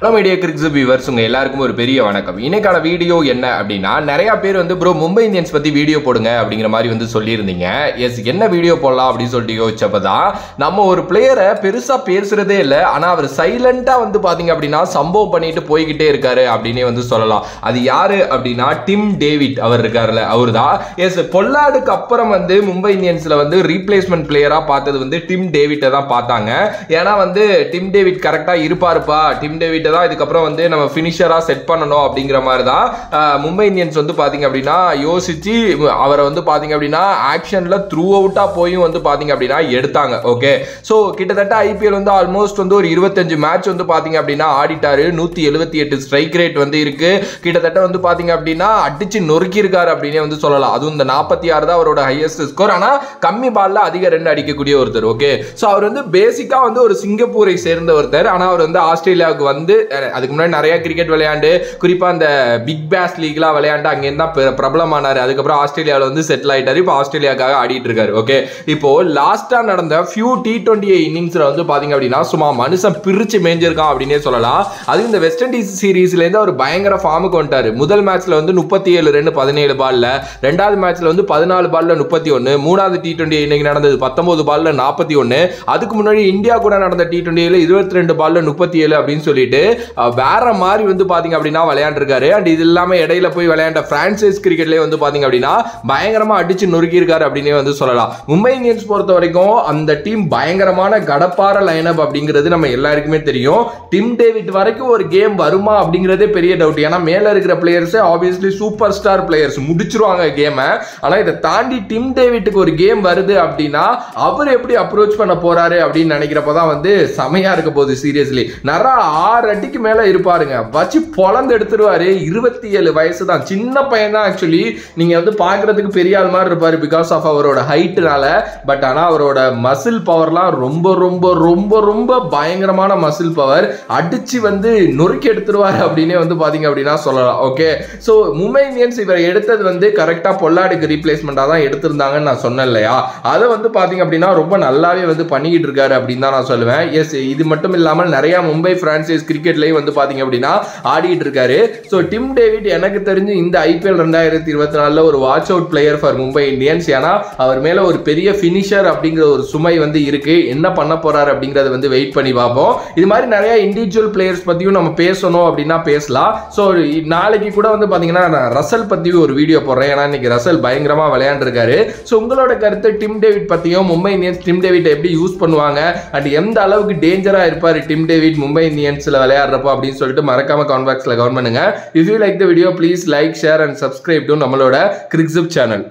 Hello media கிரிக்ஸ் viewers, உங்க எல்லாருக்கும் ஒரு பெரிய வணக்கம். இன்னைக்கான வீடியோ என்ன அப்படின்னா, நிறைய பேர் வந்து ப்ரோ மும்பை இந்தியன்ஸ் பத்தி வீடியோ போடுங்க அப்படிங்கிற மாதிரி வந்து சொல்லியிருந்தீங்க. எஸ், என்ன வீடியோ போடலாம் அப்படின்னு சொல்லிட்டு யோசிச்சப்பதான் நம்ம ஒரு பிளேயரை பெருசா பேசுறதே இல்லை, ஆனா அவர் சைலண்டா வந்து பாத்தீங்க அப்படின்னா சம்பவம் பண்ணிட்டு போய்கிட்டே இருக்காரு அப்படின்னே வந்து சொல்லலாம். அது யாரு அப்படின்னா டிம் டேவிட் அவர் இருக்காருல்ல, அவரு தான். எஸ், பொல்லாடுக்கு அப்புறம் வந்து மும்பை இந்தியன்ஸ்ல வந்து ரீப்ளேஸ்மெண்ட் பிளேயரா பார்த்தது வந்து டிம் டேவிட்டை தான் பார்த்தாங்க. ஏன்னா வந்து டிம் டேவிட் கரெக்டா இருப்பாருப்பா, டிம் டேவிட் தான் இதுக்கப்புறம் வந்து நம்ம ஃபினிஷரா செட் பண்ணணும் அப்படிங்கிற மாதிரி தான் மும்பை இந்தியன்ஸ் வந்து பாத்தீங்க அப்படின்னா யோசிச்சு அவரை வந்து பாத்தீங்க அப்படின்னா ஆக்ஷன்ல த்ரூ அவுட்டா போய் வந்து பாத்தீங்க அப்படின்னா எடுத்தாங்க. ஓகே, சோ கிட்டத்தட்ட ஐபிஎல் வந்து ஆல்மோஸ்ட் வந்து ஒரு 25 மேட்ச் வந்து பாத்தீங்க அப்படின்னா ஆடிட்டாரு. 178 ஸ்ட்ரைக் ரேட் வந்து இருக்கு. கிட்டத்தட்ட வந்து பாத்தீங்க அப்படின்னா அடிச்சு நொறுக்கி இருக்காரு அப்படின்னே வந்து சொல்லலாம். அதுவும் இந்த 46 தான் அவரோட ஹையஸ்ட் ஸ்கோர். ஆனா கம்மி பால்ல அதிக ரன் அடிக்கக்கூடிய ஒருத்தர். ஓகே, சோ அவர் வந்து பேசிக்கா வந்து ஒரு சிங்கப்பூரை சேர்ந்த ஒருத்தர். ஆனா அவர் வந்து ஆஸ்திரேலியாவுக்கு வந்து அதுக்கு முன்னாடி நிறைய கிரிக்கெட் விளையாண்டு, குறிப்பா அந்த பிக் பேஷ் லீக்லாம் விளையாண்டு அங்கே தான் பிரபலமானாரு. அதுக்கப்புறம் ஆஸ்திரேலியாவில் வந்து செட்டில் ஆயிட்டாரு. இப்போ ஆஸ்திரேலியாக்காக ஆடிட்டு இருக்காரு. ஓகே, இப்போ லாஸ்டா நடந்த ஃபியூ T20 இன்னிங்ஸ்ல வந்து பாத்தீங்க அப்படின்னா சும்மா மனுஷன் பிரிச்சு மேஞ்சிருக்கான் அப்படின்னே சொல்லலாம். அது இந்த வெஸ்ட் இண்டீஸ் சீரீஸ்ல இருந்து அவர் பயங்கர ஃபார்முக்கு வந்துட்டாரு. முதல் மேட்ச்ல வந்து 37 ரன் 17 பால்ல, ரெண்டாவது மேட்ச்ல வந்து 14 பால்ல 31, மூணாவது T20 இன்னைக்கு நடந்தது 19 பால்ல 41, அதுக்கு முன்னாடி இந்தியா கூட நடந்த T20 22 பால்ல 37 அப்படின்னு சொல்லிட்டு வேற மாதிரி வந்து பாத்தீங்க அப்படின்னா விளையாண்டுருக்காரு. அண்ட் இது இல்லாம இடையில போய் விளையாண்ட பிரான்சைஸ் கிரிக்கெட்லயே வந்து பாத்தீங்க அப்படின்னா பயங்கரமா அடிச்சு நொறுக்கி இருக்காரு அப்படின்னே வந்து சொல்லலாம். மும்பை இந்தியன்ஸ் பொறுத்த வரைக்கும் அந்த டீம் பயங்கரமான கடப்பார லைனப் அப்படிங்கிறது நம்ம எல்லாருக்குமே தெரியும். டிம் டேவிட் வரைக்கும் ஒரு கேம் வருமா அப்படிங்கிறதே பெரிய டவுட். ஏன்னா மேல இருக்கிற players obviously super star players முடிச்சிருவாங்க கேம. ஆனா இதை தாண்டி டிம் டேவிட்டுக்கு ஒரு கேம் வருது அப்படின்னா அவர் எப்படி அப்ரோச் பண்ண போறாரு அப்படின்னு நினைக்கிறப்பதான் வந்து செமையா இருக்க போகுது. சீரியஸ்லி நிறைய 6 அடிக்கு மேல இருப்பாருங்க, வச்சு பொலந்து எடுத்துருவாரு. 27 வயசு தான், சின்ன பையன் தான். ஆக்சுவலி நீங்க வந்து பாக்குறதுக்கு பெரிய ஆள் மாதிரி இருப்பாரு பிகாஸ் ஆஃப் அவரோட ஹைட்னால. பட் ஆனா அவரோட மசில் பவர்லாம் ரொம்ப ரொம்ப ரொம்ப ரொம்ப பயங்கரமான மசில் பவர். அடிச்சு வந்து நொறுக்கி எடுத்துருவாரு அப்படின்னே வந்து பாத்தீங்க அப்படின்னா சொல்லலாம். ஓகே, சோ மும்பை இந்தியன்ஸ் இவரை எடுத்தது வந்து கரெக்டா பொல்லாடுக்கு ரீப்ளேஸ்மெண்டா தான் எடுத்திருந்தாங்கன்னு நான் சொன்னேன் இல்லையா. அதை வந்து பாத்தீங்க அப்படின்னா ரொம்ப நல்லாவே வந்து பண்ணிக்கிட்டு இருக்காரு அப்படின்னு தான் நான் சொல்லுவேன். எஸ், இது மட்டும் இல்லாமல் நிறைய மும்பை பிரான்சைஸ் கிரிக்கெட்லயும் வந்து பாத்தீங்க அப்படின்னா ஆடிட்டு இருக்காரு. சோ டிம் டேவிட் எனக்கு தெரிஞ்சு இந்த IPL 2024 ஒரு watch out player for Mumbai Indians. ஏன்னா அவர் மேல ஒரு பெரிய பினிஷர் அப்படிங்கிற ஒரு சுமை வந்து இருக்கு. என்ன பண்ண போறாரு அப்படிங்கறத வந்து வெயிட் பண்ணி பார்ப்போம். இது மாதிரி நிறைய இண்டிவிஜுவல் பிளேயர்ஸ் பத்தியும் நம்ம பேசணும் அப்படின்னா பேசலாம். சோ நாளைக்கு கூட வந்து பாத்தீங்கன்னா நான் ரசல் பத்தி ஒரு வீடியோ போடுறேன். ஏன்னா இன்னைக்கு ரசல் பயங்கரமா விளையாண்டுருக்காரு. சோ உங்களோட கருத்து டிம் டேவிட் பத்தியும், மும்பை இந்தியன்ஸ் டிம் டேவிட் எப்படி யூஸ் பண்ணுவாங்க அண்ட் எந்த அளவுக்கு டேஞ்சரா இருப்பாரு டிம் டேவிட் மும்பை இந்தியன்ஸ்ல விளையாடுறப்ப அப்படின்னு சொல்லிட்டு மறக்காம கமெண்ட் பாக்ஸ்ல கமெண்ட் பண்ணுங்க. If you like the video, please like, share and subscribe to நம்மளோட கிரிக்ஸுப் சேனல்.